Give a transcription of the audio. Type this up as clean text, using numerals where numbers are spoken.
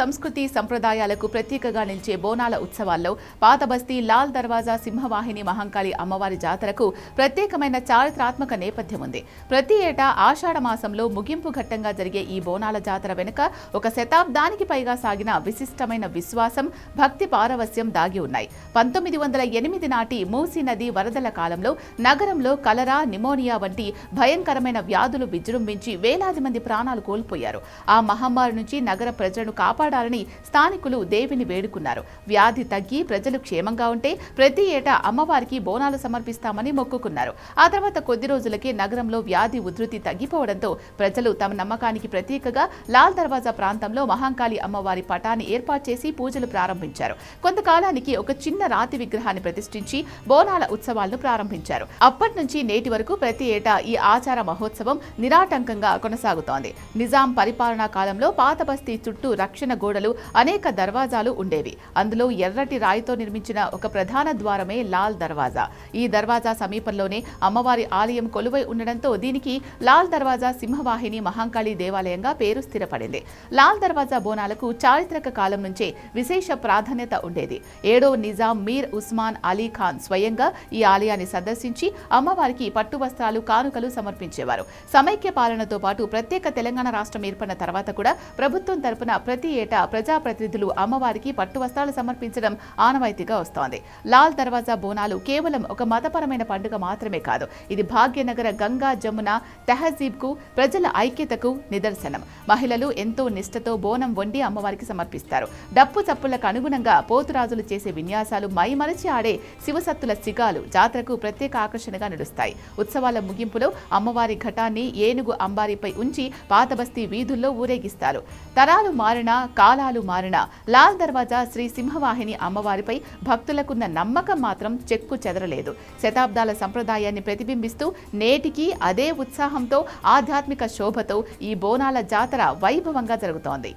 సంస్కృతి సంప్రదాయాలకు ప్రతీకగా నిలిచే బోనాల ఉత్సవాల్లో పాతబస్తీ లాల్ దర్వాజా సింహవాహిని మహంకాళి అమ్మవారి జాతరకు ప్రత్యేకమైన చారిత్రాత్మక నేపథ్యం ఉంది. ప్రతి ఏటా ఆషాఢ మాసంలో ముగింపు ఘట్టంగా జరిగే ఈ బోనాల జాతర వెనుక ఒక శతాబ్దానికి పైగా సాగిన విశిష్టమైన విశ్వాసం, భక్తి పారవస్యం దాగి ఉన్నాయి. 1908 నాటి మూసీ నది వరదల కాలంలో నగరంలో కలరా, నిమోనియా వంటి భయంకరమైన వ్యాధులు విజృంభించి వేలాది మంది ప్రాణాలు కోల్పోయారు. ఆ మహమ్మారి నుంచి నగర ప్రజలను కాపాడాలని స్థానికులు దేవిని వేడుకున్నారు. వ్యాధి తగ్గి ప్రజలు క్షేమంగా ఉంటే ప్రతి ఏటా అమ్మవారికి బోనాలు సమర్పిస్తామని మొక్కుకున్నారు. ఆ తర్వాత కొద్ది రోజులకే నగరంలో వ్యాధి ఉధృతి తగ్గిపోవడంతో ప్రజలు తమ నమ్మకానికి ప్రతీకగా లాల్ దర్వాజా ప్రాంతంలో మహంకాళి అమ్మవారి పటాన్ని ఏర్పాటు చేసి పూజలు ప్రారంభించారు. కొంతకాలానికి ఒక చిన్న రాతి విగ్రహాన్ని ప్రతిష్ఠించి బోనాల ఉత్సవాలను ప్రారంభించారు. అప్పటి నుంచి నేటి వరకు ప్రతి ఏటా ఈ ఆచార మహోత్సవం నిరాటంకంగా కొనసాగుతోంది. నిజాం పరిపాలనా కాలంలో పాతబస్తీ చుట్టూ రక్షణ గోడలు, అనేక దర్వాజాలు ఉండేవి. అందులో ఎర్రటి రాయితో నిర్మించిన ఒక ప్రధాన ద్వారమే లాల్ దర్వాజా. ఈ దర్వాజా సమీపంలోనే అమ్మవారి ఆలయం కొలువై ఉండడంతో దీనికి లాల్ దర్వాజా సింహవాహిని మహంకాళి దేవాలయంగా పేరు స్థిరపడింది. లాల్ దర్వాజా బోనాలకు చారిత్రక కాలం నుంచే విశేష ప్రాధాన్యత ఉండేది. 7వ నిజాం మీర్ ఉస్మాన్ అలీ ఖాన్ స్వయంగా ఈ ఆలయాన్ని సందర్శించి అమ్మవారికి పట్టు వస్త్రాలు, కానుకలు సమర్పించేవారు. సమైక్య పాలనతో పాటు ప్రత్యేక తెలంగాణ రాష్ట్రం ఏర్పడిన తర్వాత కూడా ప్రభుత్వం తరపున ప్రతి ఏటా ప్రజాప్రతినిధులు అమ్మవారికి పట్టు వస్త్రాలు సమర్పించడం ఆనవాయితీగా వస్తోంది. లాల్ దర్వాజా బోనాలు కేవలం ఒక మతపరమైన పండుగ మాత్రమే కాదు, ఇది భాగ్యనగర గంగా జమున తెహజీబ్కు, ప్రజల ఐక్యతకు నిదర్శనం. మహిళలు ఎంతో నిష్ఠతో బోనం వండి అమ్మవారికి సమర్పిస్తారు. డప్పు చప్పులకు అనుగుణంగా పోతురాజులు చేసే విన్యాసాలు, మైమరచి ఆడే శివసత్తుల సిగాలు జాతరకు ప్రత్యేక ఆకర్షణగా నిలుస్తాయి. ఉత్సవాల ముగింపులో అమ్మవారి ఘటాన్ని ఏనుగు అంబారీపై ఉంచి పాతబస్తీ వీధుల్లో ఊరేగిస్తారు. తరాలు మారినా, కాలాలు మారినా లాల్ దర్వాజా శ్రీ సింహవాహిని అమ్మవారిపై భక్తులకున్న నమ్మకం మాత్రం చెక్కు చెదరలేదు. శతాబ్దాల సంప్రదాయాన్ని ప్రతిబింబిస్తూ నేటికి అదే ఉత్సాహంతో, ఆధ్యాత్మిక శోభతో ఈ బోనాల జాతర వైభవంగా జరుగుతోంది.